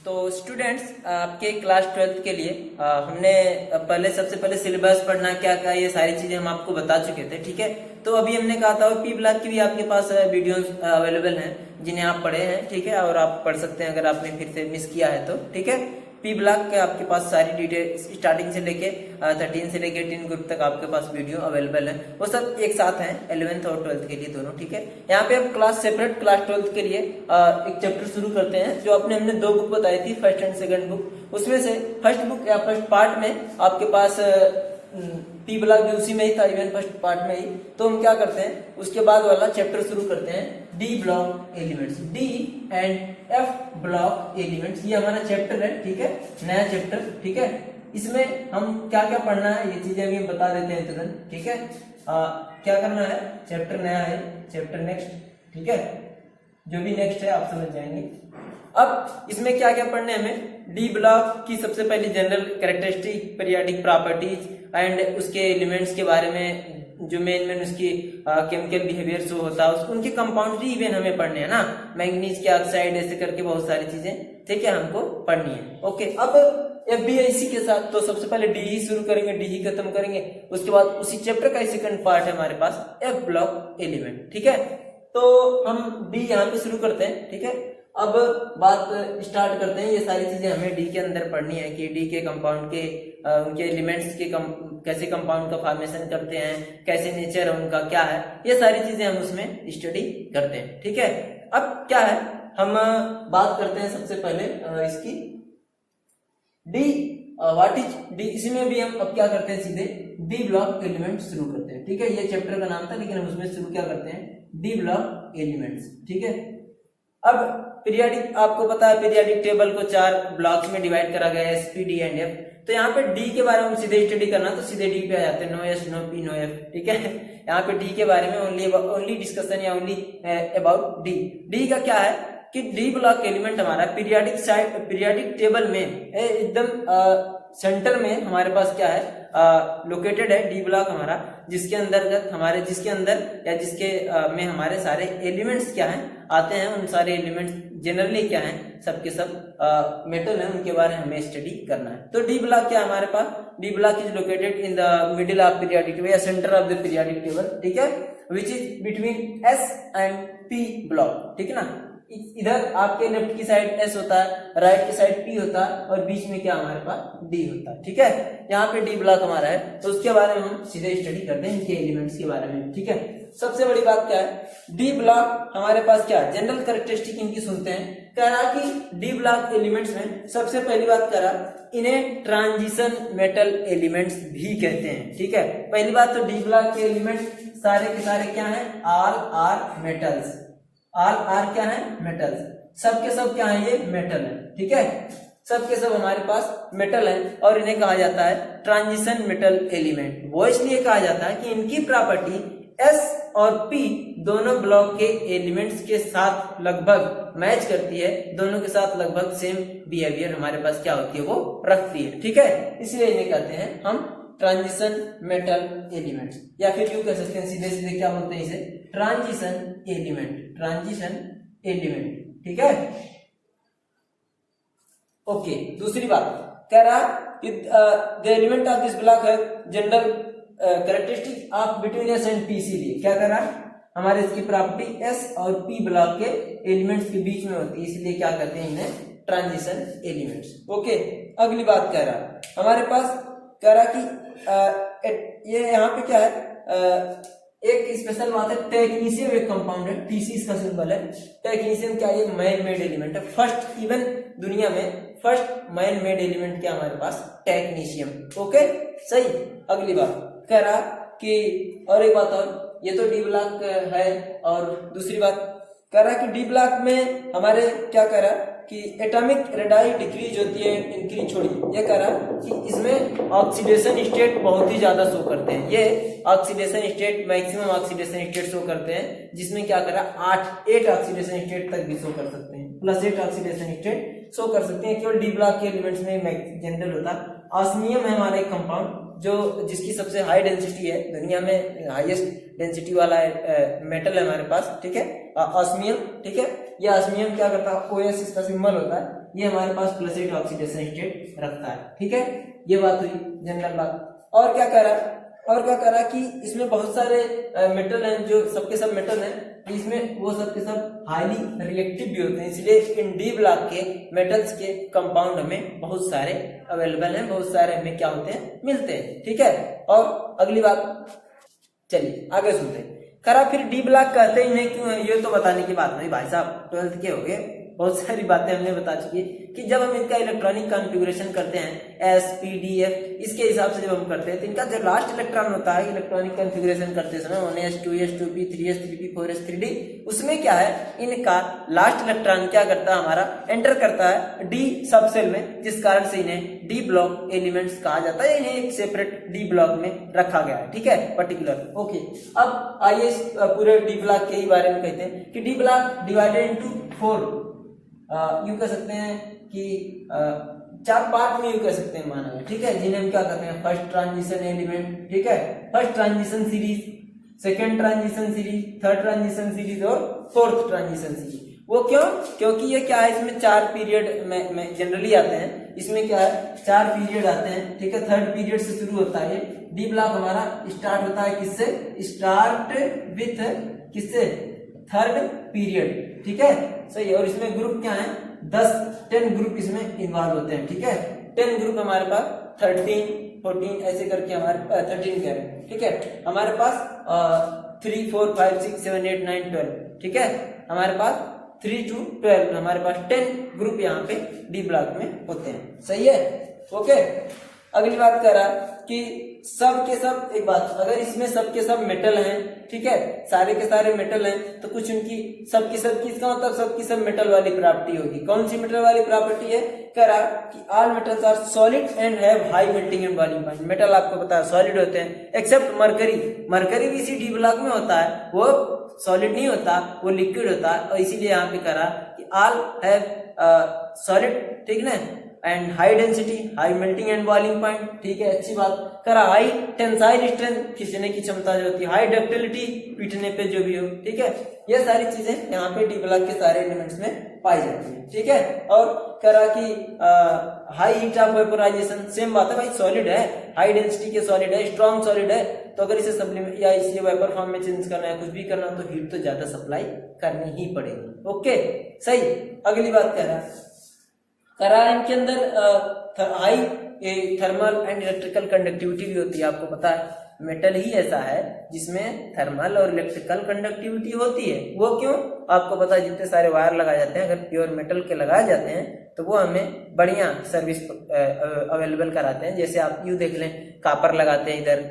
तो स्टूडेंट्स आपके class 12th के लिए हमने सबसे पहले सिलेबस पढ़ना क्या क्या ये सारी चीजें हम आपको बता चुके थे। ठीक है, तो अभी हमने कहा था पी ब्लॉक की भी आपके पास वीडियोस अवेलेबल हैं जिन्हें आप पढ़े हैं। ठीक है, और आप पढ़ सकते हैं अगर आपने फिर से मिस किया है तो। ठीक है, पी ब्लॉक के आपके पास सारी डिटेल स्टार्टिंग से लेके 13 से लेके 18 ग्रुप तक आपके पास वीडियो अवेलेबल है। वो सब एक साथ हैं 11th और 12th के लिए दोनों। ठीक है, यहाँ पे हम सेपरेट क्लास 12th के लिए एक चैप्टर शुरू करते हैं जो हमने दो बुक बताई थी, फर्स्ट एंड सेकंड बुक। उसमें से फर्स्ट बुक या फर्स्ट पार्ट में आपके पास पी ब्लॉक भी उसी में ही था, इवन फर्स्ट पार्ट में ही। तो हम क्या करते हैं, उसके बाद वाला चैप्टर शुरू करते हैं D block elements, D and F block elements. ये हमारा चैप्टर है। ठीक है, नया चैप्टर। ठीक है, इसमें हम क्या क्या पढ़ना है ये चीजें अभी हम बता देते हैं तुरंत। ठीक है, क्या करना है, चैप्टर नया है, चैप्टर नेक्स्ट। ठीक है, जो भी नेक्स्ट है आप समझ जाएंगे। अब इसमें क्या क्या पढ़ने हमें, डी ब्लॉक की सबसे पहली general characteristic, periodic properties and उसके एलिमेंट्स के बारे में, जो मेन उसकी केमिकल बिहेवियर शो होता है, उनके कंपाउंड इवन हमें पढ़ने हैं ना, मैंगनीज के ऑक्साइड, ऐसे करके बहुत सारी चीजें। ठीक है, हमको पढ़नी है। ओके, अब एफबीआईसी के साथ तो सबसे पहले डी ही शुरू करेंगे, डी ही खत्म करेंगे। उसके बाद उसी चैप्टर का ही सेकंड पार्ट है हमारे पास, एफ ब्लॉक एलिमेंट। ठीक है, तो हम डी यहाँ पे शुरू करते हैं। ठीक है, अब बात स्टार्ट करते हैं। ये सारी चीजें हमें डी के अंदर पढ़नी है कि डी के कंपाउंड के उनके एलिमेंट्स के कैसे कंपाउंड का फॉर्मेशन करते हैं, कैसे नेचर है उनका, क्या है, ये सारी चीजें हम उसमें स्टडी करते हैं। ठीक है, अब क्या है, हम बात करते हैं सबसे पहले इसकी डी व्हाट इज डी। इसमें भी हम अब क्या करते हैं, सीधे डी ब्लॉक एलिमेंट शुरू करते हैं। ठीक है, ये चैप्टर का नाम था लेकिन हम उसमें शुरू क्या करते हैं, डी ब्लॉक एलिमेंट्स। ठीक है, अब पीरियोडिक, आपको पता है पीरियोडिक टेबल को 4 ब्लॉक्स में डिवाइड करा गया है, S P D and F. तो यहाँ पे डी के बारे में सीधे स्टडी करना तो सीधे डी पे आ जाते हैं, no s no p no f. ठीक है, यहाँ पे डी के बारे में ओनली डिस्कशन या ओनली अबाउट डी। डी का क्या है कि डी ब्लॉक एलिमेंट हमारा पीरियोडिक टेबल में एकदम सेंटर में हमारे पास क्या है, लोकेटेड है डी ब्लॉक हमारा, जिसके अंतर्गत हमारे जिसके अंदर या जिसके में हमारे सारे एलिमेंट्स क्या हैं आते हैं। उन सारे एलिमेंट्स जनरली क्या हैं, सबके सब मेटल हैं, उनके बारे में हमें स्टडी करना है। तो डी ब्लॉक क्या है हमारे पास, D block is located in the middle of periodic table या centre of the periodic table. ठीक है, which is between S and P block. ठीक है ना, इधर आपके लेफ्ट की साइड एस होता है, राइट की साइड पी होता है और बीच में क्या हमारे पास डी होता है। ठीक है, यहाँ पे डी ब्लॉक हमारा है तो उसके बारे में हम सीधे स्टडी करते हैं, इनके एलिमेंट्स के बारे में। ठीक है, सबसे बड़ी बात क्या है, डी ब्लॉक हमारे पास क्या है, जनरल कैरेक्टरिस्टिक इनकी सुनते हैं। कह रहा कि डी ब्लॉक एलिमेंट्स में सबसे पहली बात कह रहा, इन्हें ट्रांजिशन मेटल एलिमेंट्स भी कहते हैं। ठीक है, पहली बात तो डी ब्लॉक के एलिमेंट सारे के सारे क्या है, all are metals. All are क्या है, मेटल्स, सब के सब क्या है, ये मेटल है। ठीक है, सब के सब हमारे पास मेटल है और इन्हें कहा जाता है ट्रांजिशन मेटल एलिमेंट। वो इसलिए कहा जाता है कि इनकी प्रॉपर्टी एस और पी दोनों ब्लॉक के एलिमेंट्स के साथ लगभग मैच करती है, दोनों के साथ लगभग सेम बिहेवियर हमारे पास क्या होती है, वो रखती है। ठीक है, इसलिए इन्हें कहते हैं हम ट्रांजिशन मेटल एलिमेंट्स, या फिर यूं कह सकते हैं सीधे सीधे क्या बोलते हैं इसे, ट्रांजिशन एलिमेंट, ट्रांजिशन एलिमेंट। ठीक है, ओके। दूसरी बात कह रहा कि the element of this block है general characteristic of between S and P. इसीलिए क्या कर रहा है, हमारे इसकी प्रॉपर्टी एस और पी ब्लॉक के एलिमेंट्स के बीच में होती है, इसलिए क्या कहते हैं इन्हें, ट्रांजिशन एलिमेंट्स। ओके, अगली बात कह रहा हमारे पास, कह रहा कि ये यहाँ पे क्या है, एक स्पेशल बात है, टेक्नीशियम एक कंपाउंड है, टीसी इसका सिंबल है। टेक्नीशियम क्या, ये मैन मेड एलिमेंट है, फर्स्ट इवन दुनिया में फर्स्ट मैन मेड एलिमेंट क्या हमारे पास, टेक्नीशियम। ओके, सही। अगली बात कह रहा कि, और एक बात और, ये तो डी ब्लॉक है, और दूसरी बात कह रहा कि डी ब्लॉक में हमारे क्या कह रहा कि एटॉमिक रेडाई डिक्रीज होती है, इंक्रीज छोड़ी। ये कह रहा कि इसमें ऑक्सीडेशन स्टेट बहुत ही ज्यादा शो करते हैं, ये oxidation state maximum oxidation state show करते हैं, जिसमें क्या कर रहा 8 ऑक्सीडेशन स्टेट तक भी शो कर सकते हैं, +8 ऑक्सीडेशन स्टेट शो कर सकते हैं। केवल डी ब्लॉक के एलिमेंट्स में जनरल होता है। ऑस्मियम है हमारा एक कंपाउंड जो जिसकी सबसे हाई डेंसिटी है, दुनिया में हाईएस्ट डेंसिटी वाला मेटल है हमारे पास। ठीक है, ऑस्मियम। ठीक है, ये ऑस्मियम क्या करता है, ओएस इसका सिंबल होता है, ये हमारे पास +8 ऑक्सीडेशन स्टेट रखता है। ठीक है, ये बात हुई जनरल बात। और क्या कह रहा कि इसमें बहुत सारे मेटल हैं, जो सबके सब मेटल हैं, इसमें वो सबके सब हाईली रिएक्टिव भी होते हैं, इसलिए इन डी ब्लॉक के मेटल्स के कंपाउंड हमें बहुत सारे अवेलेबल हैं, बहुत सारे हमें क्या होते हैं, मिलते हैं। ठीक है, और अगली बात, चलिए आगे सुनते हैं। करा फिर डी ब्लॉक कहते ही नहीं क्यों है, ये तो बताने की बात नहीं भाई साहब, 12th के हो गए, बहुत सारी बातें हमने बता चुकी है कि जब हम इनका इलेक्ट्रॉनिक कॉन्फ़िगरेशन करते हैं SPDF, इसके हिसाब से जब हम करते हैं तो इनका जो लास्ट इलेक्ट्रॉन होता है इलेक्ट्रॉनिक कॉन्फ़िगरेशन करते समय 1s 2s 2p 3s 3p 4s 3d, उसमें क्या है, इनका लास्ट इलेक्ट्रॉन क्या करता है, हमारा एंटर करता है डी सब सेल में, जिस कारण से इन्हें डी ब्लॉक एलिमेंट्स कहा जाता है, इन्हें एक सेपरेट डी ब्लॉक में रखा गया है। ठीक है, पर्टिकुलर। ओके, अब आइए इस पूरे डी ब्लॉक के ही बारे में कहते हैं कि डी ब्लॉक डिवाइडेड इनटू 4, यूं कह सकते हैं कि 4 पार्ट में यूं कह सकते हैं माना है। ठीक है, जिन्हें हम क्या कहते हैं, फर्स्ट ट्रांजिशन एलिमेंट, ठीक है, first transition series, second transition series, third transition series और फोर्थ ट्रांजिशन सीरीज। वो क्यों, क्योंकि ये क्या है, इसमें 4 पीरियड में जनरली आते हैं, इसमें क्या है 4 पीरियड आते हैं। ठीक है, थर्ड पीरियड से शुरू होता है डी ब्लॉक हमारा, स्टार्ट होता है किससे, स्टार्ट विथ किससे, थर्ड पीरियड। ठीक है, सही। और इसमें ग्रुप क्या है, 10 ग्रुप इसमें इन्वॉल्व होते हैं। ठीक है, 10 ग्रुप हमारे पास, 13 14 ऐसे करके हमारे 13 कह रहे हैं। ठीक है, हमारे पास 3 4 5 6 7 8 9 12। ठीक है, हमारे पास 3 to 12 हमारे पास 10 ग्रुप यहाँ पे डी ब्लॉक में होते हैं। सही है, ओके। अगली बात कह रहा कि सब के सब, एक बात, अगर इसमें सब के सब मेटल हैं, ठीक है, सारे के सारे मेटल हैं, तो कुछ उनकी सब की इसका मतलब सब की सब मेटल वाली प्रॉपर्टी होगी। कौन सी मेटल वाली प्रॉपर्टी है, कह रहा कि all metals are solid and have high melting and boiling point. Metal आपको पता है सॉलिड होते हैं, एक्सेप्ट मरकरी। मरकरी भी इसी डी ब्लॉक में होता है, वो सॉलिड नहीं होता, वो लिक्विड होता है, और इसीलिए यहाँ पे कह रहा कि ऑल हैव सॉलिड, ठीक ना, and high density, high melting and boiling point. ठीक है, अच्छी बात। करा हाई टेंसाइल स्ट्रेंथ, खींचने की क्षमता जो होती है, हाई डक्टिलिटी, पीटने पे जो भी हो। ठीक है, ये सारी चीजें यहाँ पे डी ब्लॉक के सारे एलिमेंट्स में पाई जाती है। ठीक है, और करा कि high heat of vaporisation, same बात है भाई, सॉलिड है, हाई डेंसिटी के सॉलिड है, स्ट्रॉन्ग सॉलिड है, तो अगर इसे सब्लिमेट या इसे वेपर फॉर्म में चेंज करना है, कुछ भी करना, तो हीट तो ज्यादा सप्लाई करनी ही पड़ेगी। ओके, सही। अगली बात कह रहा इनके अंदर high thermal and electrical conductivity भी होती है। आपको पता है मेटल ही ऐसा है जिसमें थर्मल और इलेक्ट्रिकल कंडक्टिविटी होती है। वो क्यों, आपको पता है, जितने सारे वायर लगाए जाते हैं, अगर प्योर मेटल के लगाए जाते हैं तो वो हमें बढ़िया सर्विस अवेलेबल कराते हैं। जैसे आप यूं देख लें, कापर लगाते हैं इधर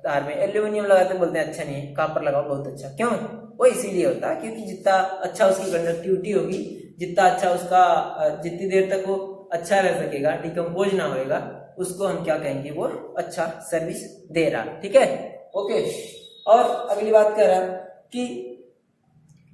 तार में, एल्यूमिनियम लगाते हैं, बोलते हैं अच्छा नहीं है, कापर लगाओ बहुत अच्छा। क्यों, वो इसीलिए होता है क्योंकि जितना अच्छा उसकी कंडक्टिविटी होगी, जितना अच्छा उसका, जितनी देर तक वो अच्छा रह सकेगा, डिकम्पोज ना होएगा, उसको हम क्या कहेंगे, वो अच्छा सर्विस दे रहा। ठीक है, ओके। और अगली बात कर रहा कि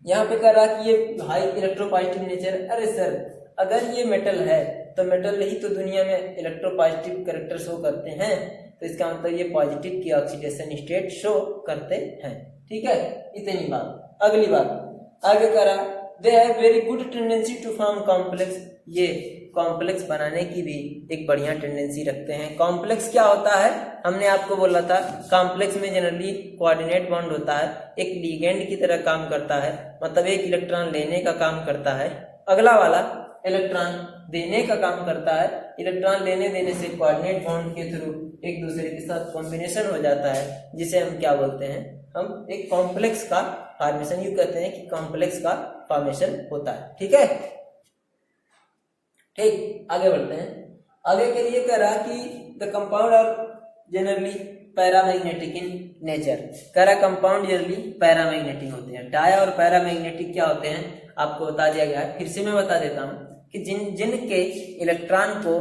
यहाँ पे कह रहा कि ये हाई इलेक्ट्रोपॉजिटिव नेचर। अरे सर, अगर ये मेटल है तो मेटल ही तो दुनिया में इलेक्ट्रोपॉजिटिव कैरेक्टर शो करते हैं, तो इसका मतलब ये पॉजिटिव की ऑक्सीडेशन स्टेट शो करते हैं। ठीक है, इतनी बात। अगली बात आगे करा, they have very good tendency to form complex. ये कॉम्प्लेक्स बनाने की भी एक बढ़िया टेंडेंसी रखते हैं। कॉम्प्लेक्स क्या होता है, हमने आपको बोला था, कॉम्प्लेक्स में जनरली कोऑर्डिनेट बॉन्ड होता है, एक लिगेंड की तरह काम करता है, मतलब एक इलेक्ट्रॉन लेने का काम करता है, अगला वाला इलेक्ट्रॉन देने का काम करता है। इलेक्ट्रॉन लेने देने से कोऑर्डिनेट बॉन्ड के थ्रू एक दूसरे के साथ कॉम्बिनेशन हो जाता है, जिसे हम क्या बोलते हैं, हम एक कॉम्प्लेक्स का फॉर्मेशन, यू कहते हैं कि कॉम्प्लेक्स का फॉर्मेशन होता है। ठीक है, ठीक, आगे बढ़ते हैं। आगे के लिए कह रहा कि the compound are generally paramagnetic in nature. कह रहा कंपाउंड जनरली पैरामैग्नेटिक होते हैं। डाया और पैरामैग्नेटिक क्या होते हैं आपको बता दिया गया है, फिर से मैं बता देता हूँ कि जिनके इलेक्ट्रॉन को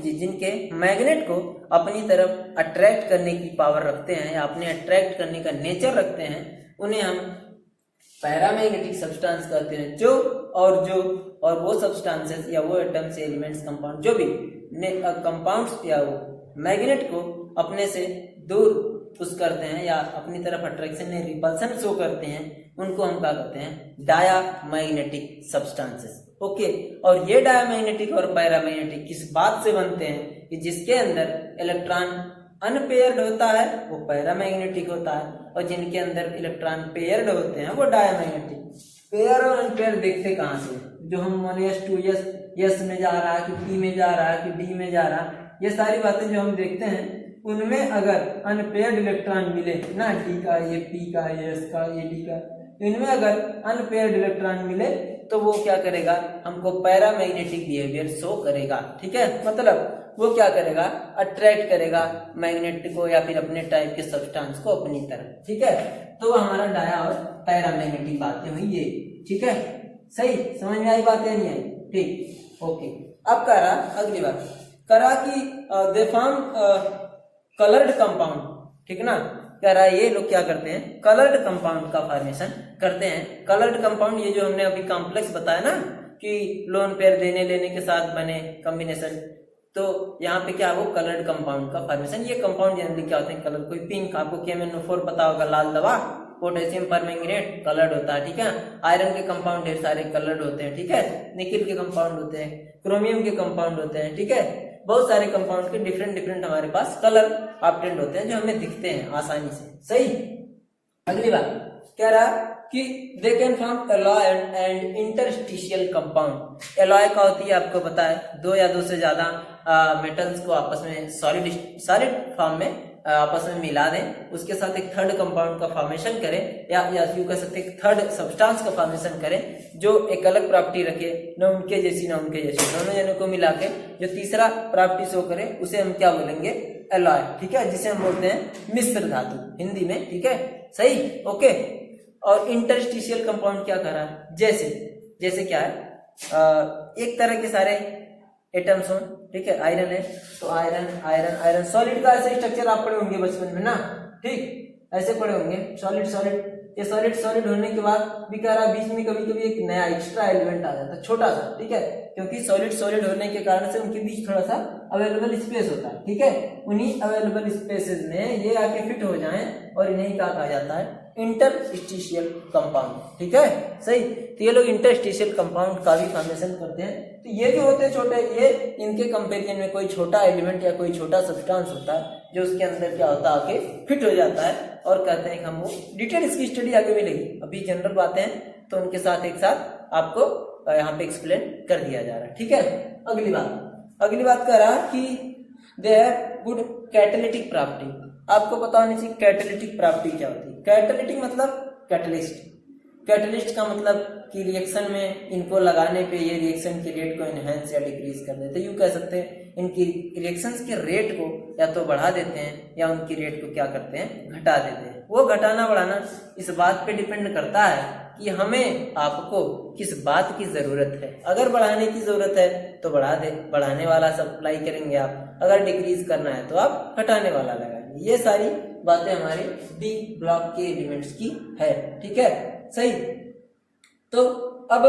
जिनके मैग्नेट को अपनी तरफ अट्रैक्ट करने की पावर रखते हैं या अपने अट्रैक्ट करने का नेचर रखते हैं, उन्हें हम पैरामैग्नेटिक सब्सटेंस कहते हैं। और वो सब्सटेंसेस या वो एटम्स, एलिमेंट्स, कंपाउंड, जो भी कंपाउंड्स या वो मैग्नेट को अपने से दूर पुश करते हैं या अपनी तरफ अट्रैक्शन या रिपल्सन शो करते हैं, उनको हम क्या कहते हैं, डायामैग्नेटिक सब्सटेंसेस। ओके, और ये डायामैग्नेटिक और पैरामैग्नेटिक किस बात से बनते हैं कि जिसके अंदर इलेक्ट्रॉन अनपेयर्ड होता है वो पैरामैग्नेटिक होता है, और जिनके अंदर इलेक्ट्रॉन पेयर्ड होते हैं वो डायामैग्नेटिक। पेयर और अनपेयर देखते कहाँ से, जो हम मान S2 यस में जा रहा है कि P में जा रहा है कि D में जा रहा है, ये सारी बातें जो हम देखते हैं उनमें अगर अनपेयर्ड इलेक्ट्रॉन मिले ना, D का, ये P का, ये S का, ये D का, इनमें अगर अनपेयर्ड इलेक्ट्रॉन मिले तो वो क्या करेगा, हमको पैरामैग्नेटिक बिहेवियर शो करेगा। ठीक है, मतलब वो क्या करेगा, अट्रैक्ट करेगा मैग्नेट को या फिर अपने टाइप के सब्सटेंस को अपनी तरफ। ठीक है, तो वो हमारा डाया और पैरामैग्नेटिक बातें हुई ये। ठीक है, सही समझ में आई बातें, नहीं आई? ठीक, ओके। अब कह रहा अगली बात, करा कि दे फॉर्म कलर्ड कंपाउंड। ठीक ना, कह रहा है ये लोग क्या करते हैं, कलर्ड कंपाउंड का फॉर्मेशन करते हैं। कलर्ड कंपाउंड ये जो हमने अभी कॉम्प्लेक्स बताया ना कि लोन पेयर देने लेने के साथ बने कॉम्बिनेशन, तो यहाँ पे क्या वो कलर्ड कंपाउंड का फॉर्मेशन। ये कंपाउंड जनरली क्या होते हैं, कलर, कोई पिंक, आपको KMnO4 पता होगा, लाल दवा, पोटेशियम परमैंगनेट कलर्ड होता है। ठीक है, आयरन के कंपाउंड ढेर सारे कलर्ड होते हैं। ठीक है, निकिल के कंपाउंड होते हैं, क्रोमियम के कंपाउंड होते हैं। ठीक है, बहुत सारे कंपाउंड के डिफरेंट हमारे पास कलर ऑब्टेंड होते हैं जो हमें दिखते हैं आसानी से। सही, अगली बात कह रहा कि they can form alloy and interstitial compound. Alloy का होती है, आपको पता है, दो या दो से ज्यादा मेटल्स को आपस में सॉलिड फॉर्म में आपस में मिला दें, उसके साथ एक थर्ड कंपाउंड का फॉर्मेशन करें, या यूं कह सकते हैं थर्ड सब्सटेंस का फॉर्मेशन करें जो एक अलग प्रॉपर्टी रखे, न उनके जैसी न उनके जैसी, दोनों जनों को मिला के जो तीसरा प्रॉपर्टी शो करे उसे हम क्या बोलेंगे, एलॉय। ठीक है, जिसे हम बोलते हैं मिश्र धातु हिंदी में। ठीक है, सही, ओके। और इंटरस्टिशियल कंपाउंड क्या कर रहा है, जैसे क्या है, एक तरह के सारे एटम्स हो। ठीक है, आयरन है तो आयरन आयरन आयरन, सॉलिड का ऐसे स्ट्रक्चर आप पढ़े होंगे बचपन में ना, ठीक, ऐसे पढ़े होंगे, सॉलिड। ये सॉलिड होने के बाद भी कह रहा बीच में कभी कभी एक नया एक्स्ट्रा एलिमेंट आ जाता है, छोटा सा। ठीक है, क्योंकि सॉलिड होने के कारण से उनके बीच थोड़ा सा अवेलेबल स्पेस होता है। ठीक है, उन्हीं अवेलेबल स्पेसेस में ये आके फिट हो जाएं और इन्हें क्या कहा जाता है, इंटरस्टिशियल कंपाउंड। ठीक है, सही। तो ये लोग इंटरस्टिशियल कंपाउंड का भी फॉर्मेशन करते हैं। तो ये जो होते हैं छोटे, ये इनके कंपेरिजन में कोई छोटा एलिमेंट या कोई छोटा सब्सटेंस होता है जो उसके अंदर क्या होता है, आके फिट हो जाता है, और कहते हैं कि हम वो डिटेल इसकी स्टडी आगे मिलेगी। अभी जनरल बातें हैं तो उनके साथ एक साथ आपको यहाँ पे एक्सप्लेन कर दिया जा रहा है। ठीक है, अगली बात कर रहा कि they have good catalytic property. आपको पता होनी चाहिए कैटालिटिक प्रॉपर्टी क्या होती है। कैटालिटिक मतलब कैटलिस्ट का मतलब कि रिएक्शन में इनको लगाने पे ये रिएक्शन के रेट को एनहांस या डिक्रीज कर देते हैं। यूं कह सकते हैं इनकी रिएक्शंस के रेट को या तो बढ़ा देते हैं या उनकी रेट को क्या करते हैं, घटा देते हैं। वो घटाना बढ़ाना इस बात पे डिपेंड करता है कि हमें आपको किस बात की जरूरत है। अगर बढ़ाने की जरूरत है तो बढ़ाने वाला सप्लाई करेंगे आप, अगर डिक्रीज करना है तो आप घटाने वाला लगाएंगे। ये सारी बातें हमारे डी ब्लॉक के एलिमेंट्स की है। ठीक है, सही। तो अब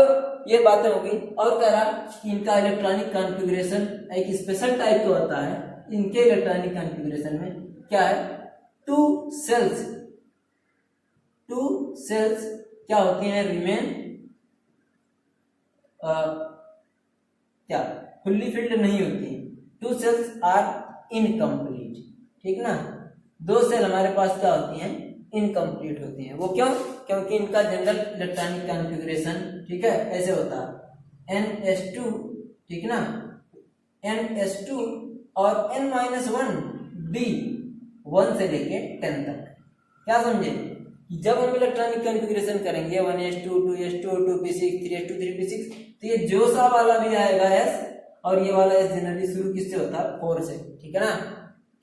ये बातें होगी, और कह रहा कि इनका इलेक्ट्रॉनिक कॉन्फ़िगरेशन एक स्पेशल टाइप का होता है। इनके इलेक्ट्रॉनिक कॉन्फ़िगरेशन में क्या है, टू सेल्स क्या होती हैं, रिमेन क्या फुल्ली फिल्ड नहीं होती, टू सेल्स आर इनकम्प्लीट। ठीक ना, दो सेल हमारे पास क्या होती हैं, इनकम्प्लीट होती हैं। वो क्यों, क्योंकि इनका जनरल इलेक्ट्रॉनिक कॉन्फ़िगरेशन, ठीक है, ऐसे होता है NS2, ठीक ना, NS2 और N-1 D 1 से लेके 10 तक। क्या समझे, जब हम इलेक्ट्रॉनिक कॉन्फ़िगरेशन करेंगे 1s2 2s2 2p6 3s2 3p6, तो ये जो सा वाला भी आएगा S, और ये वाला S जनरली शुरू किससे होता है, 4 से। ठीक है ना,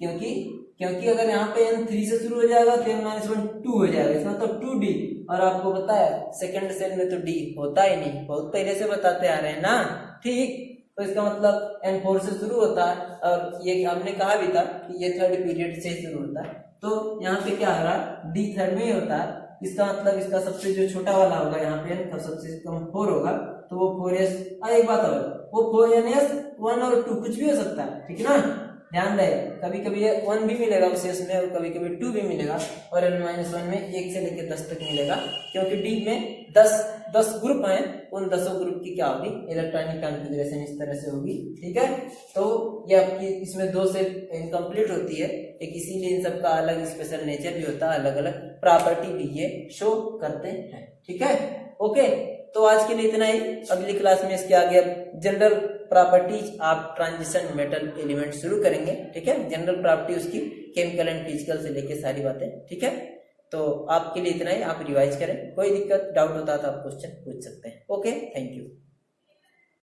क्योंकि अगर यहाँ पे N3 से शुरू हो जाएगा तो N-1 2 हो जाएगा, इसमें तो 2D। और आपको पता है सेकंड सेल में तो D होता ही नहीं, बहुत पहले से बताते आ रहे हैं ना। ठीक, तो इसका मतलब N4 से शुरू होता है, और ये हमने कहा भी था कि ये थर्ड पीरियड से शुरू होता है। तो यहाँ पे क्या हो रहा है, D थर्ड में ही होता है। इसका मतलब इसका सबसे जो छोटा वाला होगा यहाँ पे N, सबसे कम 4 होगा, तो वो 4s। एक बात और, वो 4NS 1 और 2 कुछ भी हो सकता है। ठीक है ना, ध्यान रहे, कभी कभी ये 1 भी मिलेगा विशेष में और कभी कभी 2 भी मिलेगा और n-1 में 1 से लेकर 10 तक मिलेगा, क्योंकि डी में 10 ग्रुप हैं, उन 10 ग्रुप की क्या होगी इलेक्ट्रॉनिक कॉन्फ़िगरेशन इस तरह से होगी। ठीक है, तो ये आपकी इसमें 2 से इनकम्प्लीट होती है, एक इसीलिए इन सबका अलग स्पेशल नेचर भी होता है, अलग अलग प्रॉपर्टी भी ये शो करते हैं। ठीक है, ओके, तो आज के लिए इतना ही। अगली क्लास में इसके आगे अब general properties of transition metal element शुरू करेंगे। ठीक है, जनरल प्रॉपर्टी उसकी केमिकल एंड फिजिकल से लेके सारी बातें। ठीक है, तो आपके लिए इतना ही, आप रिवाइज करें, कोई दिक्कत डाउट होता है तो आप क्वेश्चन पूछ सकते हैं। Okay, thank you.